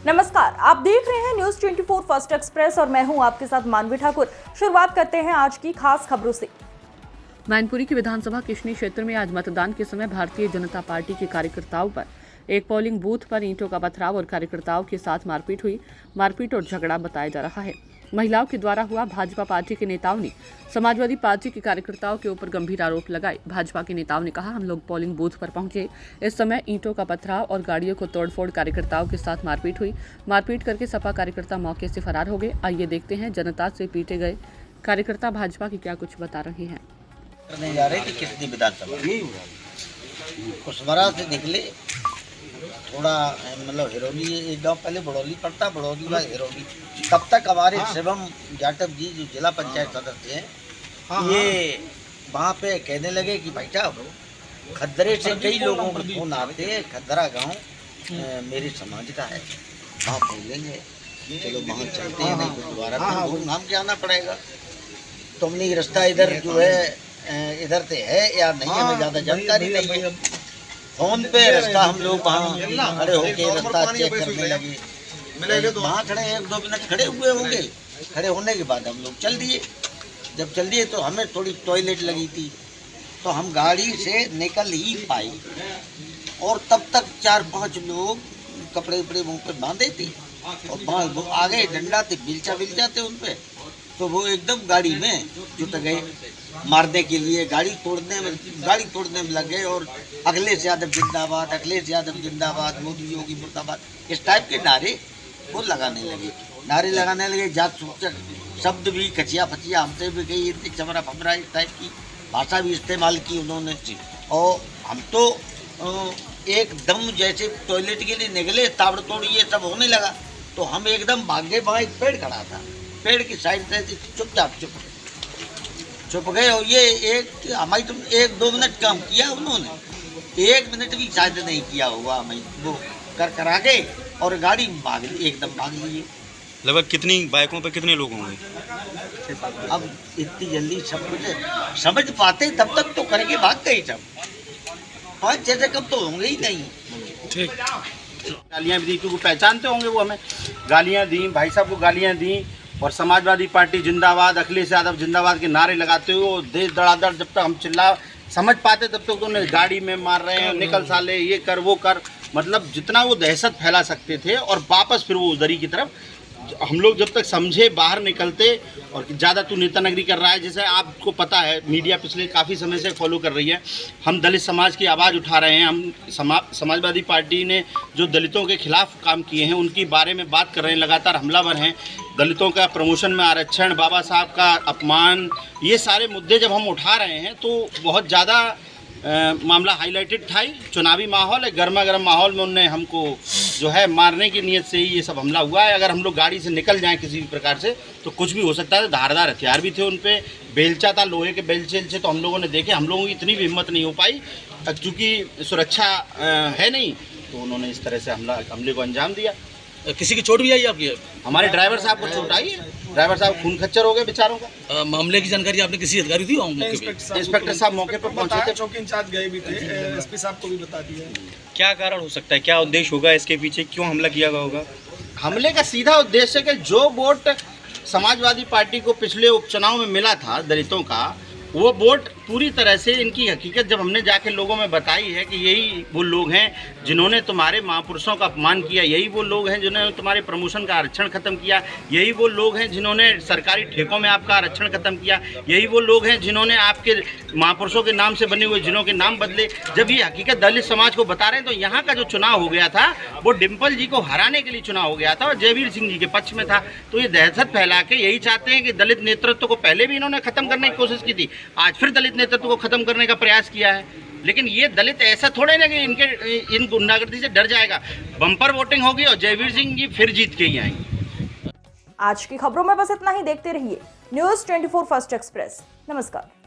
नमस्कार, आप देख रहे हैं न्यूज 24 फर्स्ट एक्सप्रेस और मैं हूं आपके साथ मानवी ठाकुर। शुरुआत करते हैं आज की खास खबरों से। मैनपुरी की विधानसभा किशनी क्षेत्र में आज मतदान के समय भारतीय जनता पार्टी के कार्यकर्ताओं पर एक पोलिंग बूथ पर ईंटों का पथराव और कार्यकर्ताओं के साथ मारपीट हुई। मारपीट और झगड़ा बताया जा रहा है। महिलाओं के द्वारा हुआ। भाजपा पार्टी के नेताओं ने समाजवादी पार्टी के कार्यकर्ताओं के ऊपर गंभीर आरोप लगाए। भाजपा के नेताओं ने कहा, हम लोग पोलिंग बूथ पर पहुंचे, इस समय ईंटों का पथराव और गाड़ियों को तोड़फोड़, कार्यकर्ताओं के साथ मारपीट हुई। मारपीट करके सपा कार्यकर्ता मौके से फरार हो गए। आइए देखते हैं जनता से पीटे गए कार्यकर्ता भाजपा की क्या कुछ बता रहे हैं। करने जा रहे थे किसनी विधानसभा कुशमरा से निकले, थोड़ा मतलब हिरौली एक गांव पहले बड़ौली पड़ता, बड़ौली बाद हिरौली। तब तक हमारे शिवम जाटव जी जो जिला पंचायत सदस्य हैं, ये वहाँ पे कहने लगे कि भाई साहब खद्दरे से कई लोगों को फोन आते हैं, खद्दरा गांव मेरे समाज का है, वहाँ बोलेंगे चलो वहाँ चलते हैं, नहीं तो दोबारा घूम घाम के आना पड़ेगा। तुमने रास्ता इधर जो है इधर से है या नहीं, हमें ज़्यादा जानकारी नहीं है। फोन पे रास्ता हम लोग वहाँ खड़े होके रास्ता चेक करने लगे। वहाँ खड़े 1-2 मिनट खड़े हुए होंगे। खड़े होने के बाद हम लोग चल दिए। जब चल दिए तो हमें थोड़ी टॉयलेट लगी थी, तो हम गाड़ी से निकल ही पाए और तब तक 4-5 लोग कपड़े उपड़े मुँह पे बांधे थे और वो आगे डंडा थे, बिलचा थे उन पे, तो वो एकदम गाड़ी में जुट गए मारने के लिए। गाड़ी तोड़ने में लग गए और अखिलेश यादव जिंदाबाद, अखिलेश यादव जिंदाबाद, मोदी योगी मुर्दाबाद, इस टाइप के नारे वो लगाने लगे। जात सूचक शब्द भी कचिया फचिया हमसे भी गई, इतनी चमरा फमरा इस टाइप की भाषा भी इस्तेमाल की उन्होंने। और हम तो एकदम जैसे टॉयलेट के लिए निकले, ताबड़तोड़ ये सब होने लगा, तो हम एकदम भागे। वहाँ एक पेड़ खड़ा था, पेड़ की साइड से चुपचाप चुप गए। और ये हमारी तो 1-2 मिनट काम किया उन्होंने, 1 मिनट भी शायद नहीं किया होगा। हमें वो कर आगे और गाड़ी एकदम भाग लिए। लगभग कितनी बाइकों पे कितने लोग होंगे? अब इतनी जल्दी सब कुछ समझ पाते तब तक तो करके भाग गए सब। 5-6 कम तो होंगे ही नहीं। ठीक। गालियाँ भी दी, क्योंकि पहचानते होंगे वो, हमें गालियाँ दी, भाई साहब को गालियाँ दी और समाजवादी पार्टी जिंदाबाद, अखिलेश यादव जिंदाबाद के नारे लगाते हुए देश धड़ाधड़ जब तक हम चिल्ला समझ पाते तब तक तो उन्हें गाड़ी में मार रहे हैं, निकल साले, ये कर वो कर, मतलब जितना वो दहशत फैला सकते थे। और वापस फिर वो उधरी की तरफ हम लोग जब तक समझे बाहर निकलते। और ज़्यादा तू नेता नगरी कर रहा है, जैसे आपको पता है मीडिया पिछले काफ़ी समय से फॉलो कर रही है, हम दलित समाज की आवाज़ उठा रहे हैं। हम समाजवादी पार्टी ने जो दलितों के खिलाफ काम किए हैं उनकी बारे में बात कर रहे हैं, लगातार हमलावर हैं। दलितों का प्रमोशन में आरक्षण, बाबा साहब का अपमान, ये सारे मुद्दे जब हम उठा रहे हैं तो बहुत ज़्यादा मामला हाईलाइटेड था। चुनावी माहौल है, गर्मा गर्म माहौल में उनने हमको जो है मारने की नीयत से ही ये सब हमला हुआ है। अगर हम लोग गाड़ी से निकल जाएं किसी भी प्रकार से तो कुछ भी हो सकता है। धारदार हथियार भी थे उन पे, बेलचा था, लोहे के बेलचे से तो हम लोगों ने देखे। हम लोगों की इतनी भी हिम्मत नहीं हो पाई, क्योंकि सुरक्षा है नहीं, तो उन्होंने इस तरह से हमले को अंजाम दिया। किसी की चोट भी आई आपकी? हमारे ड्राइवर साहब को चोट आई है, ड्राइवर साहब खून खच्चर हो गए बेचारों का। मामले की जानकारी आपने किसी अधिकारी दी? इंस्पेक्टर साहब मौके पर पहुंचे थे, चौकी इंचार्ज गए भी थे, एसपी साहब को भी बता दिया। क्या कारण हो सकता है, क्या उद्देश्य होगा इसके पीछे, क्यों हमला किया गया होगा? हमले का सीधा उद्देश्य है कि जो वोट समाजवादी पार्टी को पिछले उपचुनाव में मिला था दलितों का, वो वोट पूरी तरह से इनकी हकीकत जब हमने जाके लोगों में बताई है कि यही वो लोग हैं जिन्होंने तुम्हारे महापुरुषों का अपमान किया, यही वो लोग हैं जिन्होंने तुम्हारे प्रमोशन का आरक्षण खत्म किया, यही वो लोग हैं जिन्होंने सरकारी ठेकों में आपका आरक्षण खत्म किया, यही वो लोग हैं जिन्होंने आपके महापुरुषों के नाम से बने हुए जिलों के नाम बदले। जब ये हकीकत दलित समाज को बता रहे हैं तो यहाँ का जो चुनाव हो गया था वो डिम्पल जी को हराने के लिए चुनाव हो गया था और जयवीर सिंह जी के पक्ष में था। तो ये दहशत फैला के यही चाहते हैं कि दलित नेतृत्व को पहले भी इन्होंने खत्म करने की कोशिश की थी, आज फिर दलित नेतृत्व को खत्म करने का प्रयास किया है। लेकिन ये दलित ऐसा थोड़े ना कि इन गुंडागर्दी से डर जाएगा। बम्पर वोटिंग होगी और जयवीर सिंह जी फिर जीत के ही आएंगे। आज की खबरों में बस इतना ही। देखते रहिए न्यूज 24 फर्स्ट एक्सप्रेस। नमस्कार।